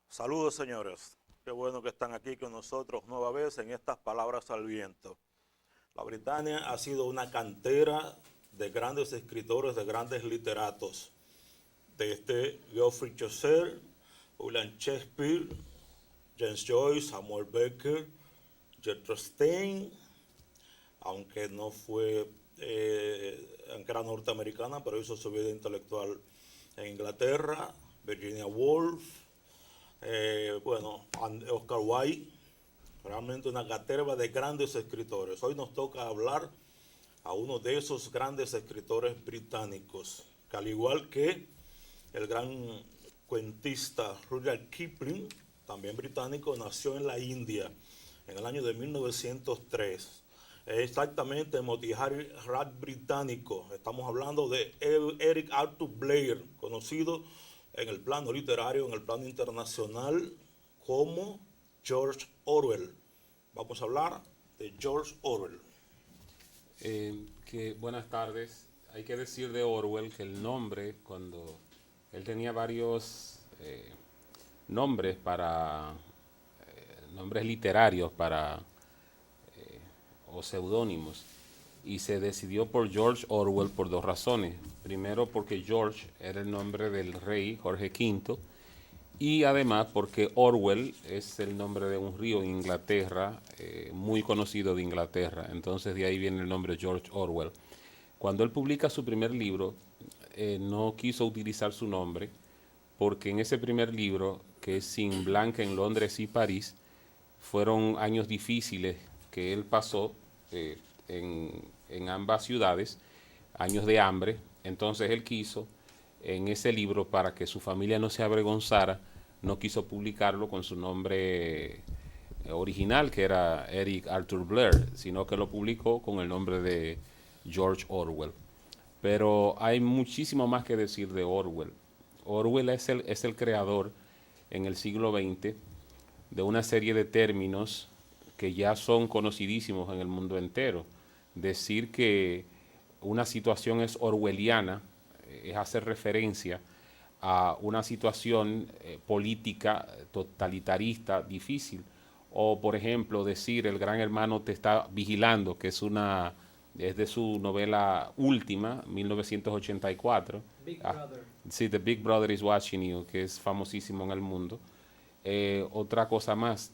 Saludos, señores. Qué bueno que están aquí con nosotros nueva vez en estas palabras al viento. La Britania ha sido una cantera de grandes escritores, de grandes literatos, desde Geoffrey Chaucer, William Shakespeare, James Joyce, Samuel Beckett, Gertrude Stein, aunque no fue, aunque era norteamericana, pero hizo su vida intelectual en Inglaterra, Virginia Woolf, Oscar Wilde, realmente una caterva de grandes escritores. Hoy nos toca hablar a uno de esos grandes escritores británicos, que al igual que el gran cuentista Rudyard Kipling, también británico, nació en la India en el año de 1903. Exactamente, Motihari Rat británico. Estamos hablando de Eric Arthur Blair, conocido en el plano literario, en el plano internacional, como George Orwell. Vamos a hablar de George Orwell. Buenas tardes. Hay que decir de Orwell que el nombre, cuando él tenía varios nombres para nombres literarios para o seudónimos, y se decidió por George Orwell por dos razones. Primero, porque George era el nombre del rey Jorge V, y además porque Orwell es el nombre de un río en Inglaterra, muy conocido de Inglaterra. Entonces de ahí viene el nombre George Orwell. Cuando él publica su primer libro, no quiso utilizar su nombre, porque en ese primer libro, que es Sin Blanca en Londres y París, fueron años difíciles que él pasó en ambas ciudades, años de hambre. Entonces él quiso, en ese libro, para que su familia no se avergonzara, no quiso publicarlo con su nombre original, que era Eric Arthur Blair, sino que lo publicó con el nombre de George Orwell. Pero hay muchísimo más que decir de Orwell. Orwell es el creador en el siglo XX de una serie de términos que ya son conocidísimos en el mundo entero. Decir que una situación es orwelliana es hacer referencia a una situación política totalitarista difícil. O, por ejemplo, decir el gran hermano te está vigilando, que es de su novela última, 1984. Big Ah, Brother. sí, The Big Brother is Watching You, que es famosísimo en el mundo. Otra cosa más,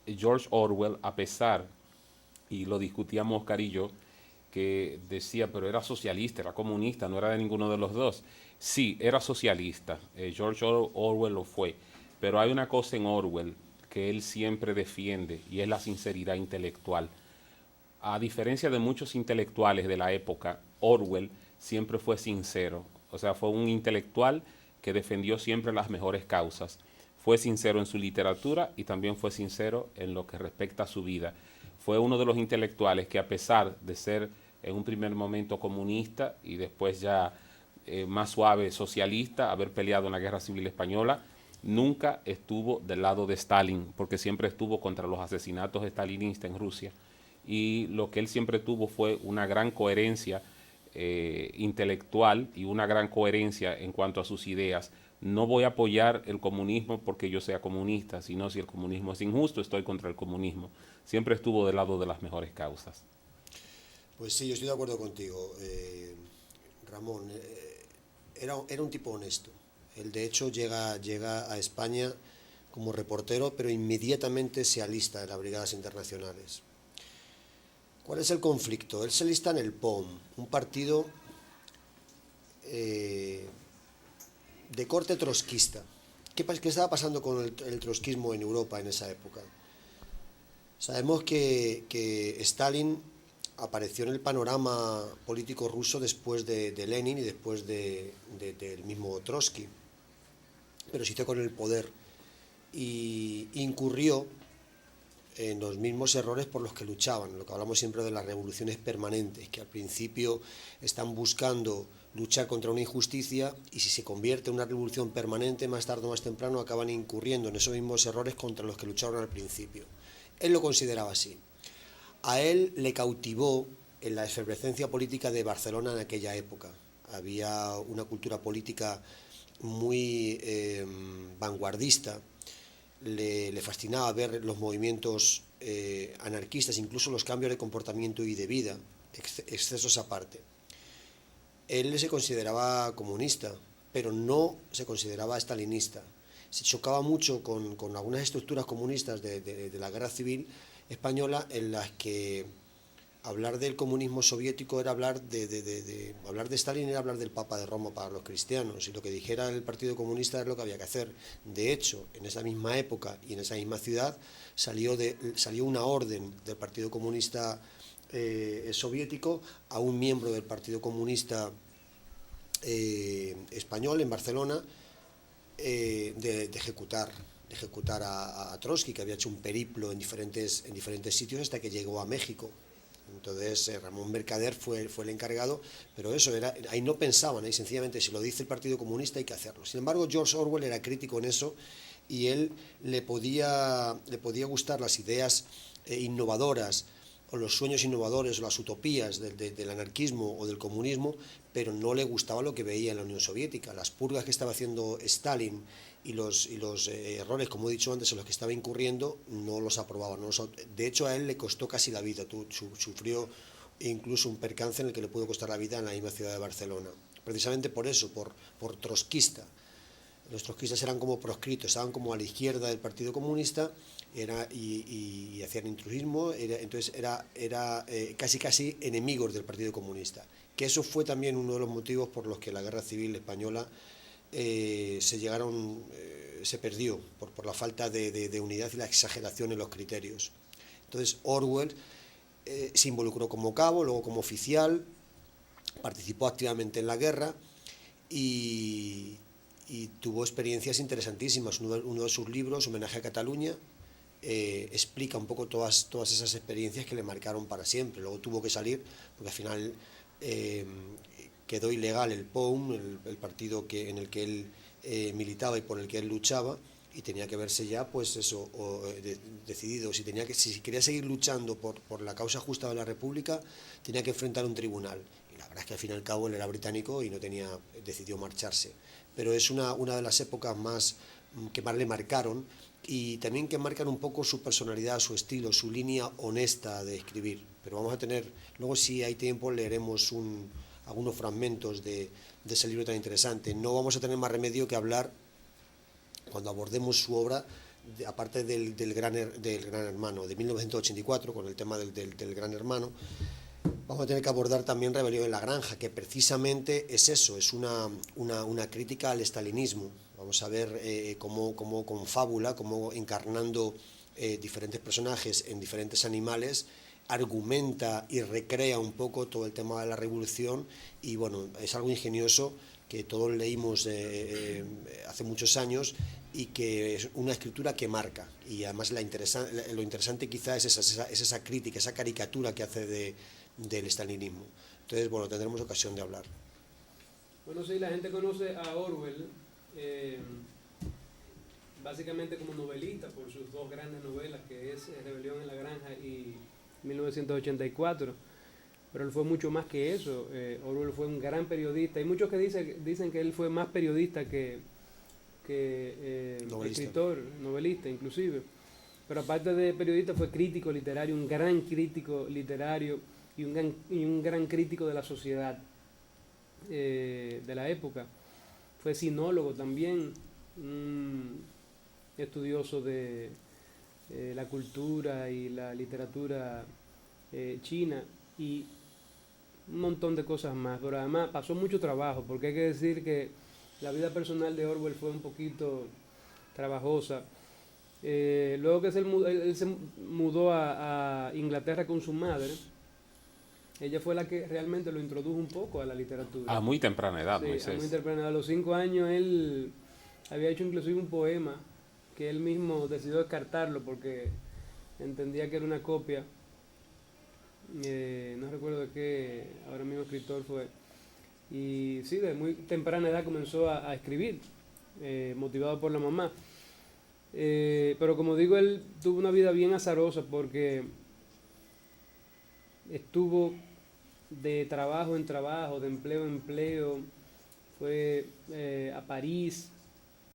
George Orwell, a pesar, y lo discutíamos Oscar y yo, que decía, pero era socialista, era comunista, no era de ninguno de los dos. Sí, era socialista, George Orwell lo fue, pero hay una cosa en Orwell que él siempre defiende, y es la sinceridad intelectual. A diferencia de muchos intelectuales de la época, Orwell siempre fue sincero, o sea, fue un intelectual que defendió siempre las mejores causas. Fue sincero en su literatura y también fue sincero en lo que respecta a su vida. Fue uno de los intelectuales que, a pesar de ser en un primer momento comunista y después ya más suave socialista, haber peleado en la Guerra Civil Española, nunca estuvo del lado de Stalin, porque siempre estuvo contra los asesinatos stalinistas en Rusia. Y lo que él siempre tuvo fue una gran coherencia intelectual y una gran coherencia en cuanto a sus ideas. No voy a apoyar el comunismo porque yo sea comunista, sino si el comunismo es injusto, estoy contra el comunismo. Siempre estuvo del lado de las mejores causas. Pues sí, yo estoy de acuerdo contigo, Ramón. Era un tipo honesto. Él, de hecho, llega a España como reportero, pero inmediatamente se alista en las brigadas internacionales. ¿Cuál es el conflicto? Él se alista en el POM, un partido de corte trotskista. ¿Qué estaba pasando con el trotskismo en Europa en esa época? Sabemos que Stalin apareció en el panorama político ruso después de Lenin y después del mismo Trotsky, pero se hizo con el poder y incurrió en los mismos errores por los que luchaban, lo que hablamos siempre de las revoluciones permanentes, que al principio están buscando luchar contra una injusticia y si se convierte en una revolución permanente, más tarde o más temprano acaban incurriendo en esos mismos errores contra los que lucharon al principio. Él lo consideraba así. A él le cautivó en la efervescencia política de Barcelona en aquella época. Había una cultura política muy vanguardista le fascinaba ver los movimientos anarquistas, incluso los cambios de comportamiento y de vida, excesos aparte. Él se consideraba comunista, pero no se consideraba stalinista. Se chocaba mucho con algunas estructuras comunistas de la guerra civil española, en las que hablar del comunismo soviético era hablar hablar de Stalin era hablar del Papa de Roma para los cristianos, y lo que dijera el Partido Comunista era lo que había que hacer. De hecho, en esa misma época y en esa misma ciudad salió una orden del Partido Comunista soviético a un miembro del Partido Comunista español en Barcelona, de ejecutar a Trotsky, que había hecho un periplo en diferentes sitios hasta que llegó a México. Entonces Ramón Mercader fue el encargado, pero eso ahí no pensaban, ahí sencillamente si lo dice el Partido Comunista hay que hacerlo. Sin embargo, George Orwell era crítico en eso, y él le podía gustar las ideas innovadoras, o los sueños innovadores, o las utopías del anarquismo o del comunismo, pero no le gustaba lo que veía en la Unión Soviética. Las purgas que estaba haciendo Stalin y los errores, como he dicho antes, en los que estaba incurriendo, no los aprobaba. De hecho, a él le costó casi la vida. Sufrió incluso un percance en el que le pudo costar la vida en la misma ciudad de Barcelona. Precisamente por eso, por trotskista. Los trotskistas eran como proscritos, estaban como a la izquierda del Partido Comunista, y hacían intrusismo, entonces era casi enemigos del Partido Comunista. Que eso fue también uno de los motivos por los que la Guerra Civil Española se perdió, por la falta de unidad y la exageración en los criterios. Entonces Orwell se involucró como cabo, luego como oficial, participó activamente en la guerra y tuvo experiencias interesantísimas. Uno de sus libros, Homenaje a Cataluña, explica un poco todas esas experiencias que le marcaron para siempre. Luego tuvo que salir, porque al final quedó ilegal el POUM, el partido en el que él militaba y por el que él luchaba, y tenía que verse ya, pues eso, decidido. Si quería seguir luchando por la causa justa de la República, tenía que enfrentar un tribunal. Y la verdad es que al fin y al cabo él era británico y decidió marcharse. Pero es una de las épocas que más le marcaron, y también que marcan un poco su personalidad, su estilo, su línea honesta de escribir. Pero vamos a tener, luego si hay tiempo leeremos algunos fragmentos de ese libro tan interesante. No vamos a tener más remedio que hablar, cuando abordemos su obra, aparte del Gran Hermano, de 1984, con el tema del Gran Hermano, vamos a tener que abordar también Rebelión en la Granja, que precisamente es eso, es una crítica al estalinismo. Vamos a ver cómo con fábula, cómo encarnando diferentes personajes en diferentes animales, argumenta y recrea un poco todo el tema de la revolución. Y bueno, es algo ingenioso que todos leímos hace muchos años, y que es una escritura que marca. Y además lo interesante quizá es esa crítica, esa caricatura que hace del estalinismo. Entonces, bueno, tendremos ocasión de hablar. Bueno, sí, la gente conoce a Orwell básicamente como novelista por sus dos grandes novelas, que es Rebelión en la Granja y 1984, pero él fue mucho más que eso. Orwell fue un gran periodista. Hay muchos que dicen que él fue más periodista que escritor, novelista inclusive. Pero aparte de periodista, fue crítico literario, un gran crítico literario y un gran crítico de la sociedad de la época. Fue sinólogo también, estudioso de la cultura y la literatura china y un montón de cosas más. Pero además pasó mucho trabajo, porque hay que decir que la vida personal de Orwell fue un poquito trabajosa. Luego que él se mudó a Inglaterra con su madre, ella fue la que realmente lo introdujo un poco a la literatura. A muy temprana edad, sí, Moisés. A muy temprana edad. A los 5 años él había hecho inclusive un poema que él mismo decidió descartarlo porque entendía que era una copia. No recuerdo de qué ahora mismo escritor fue. Y sí, de muy temprana edad comenzó a escribir, motivado por la mamá. Pero como digo, él tuvo una vida bien azarosa porque estuvo de trabajo en trabajo, de empleo en empleo. Fue a París,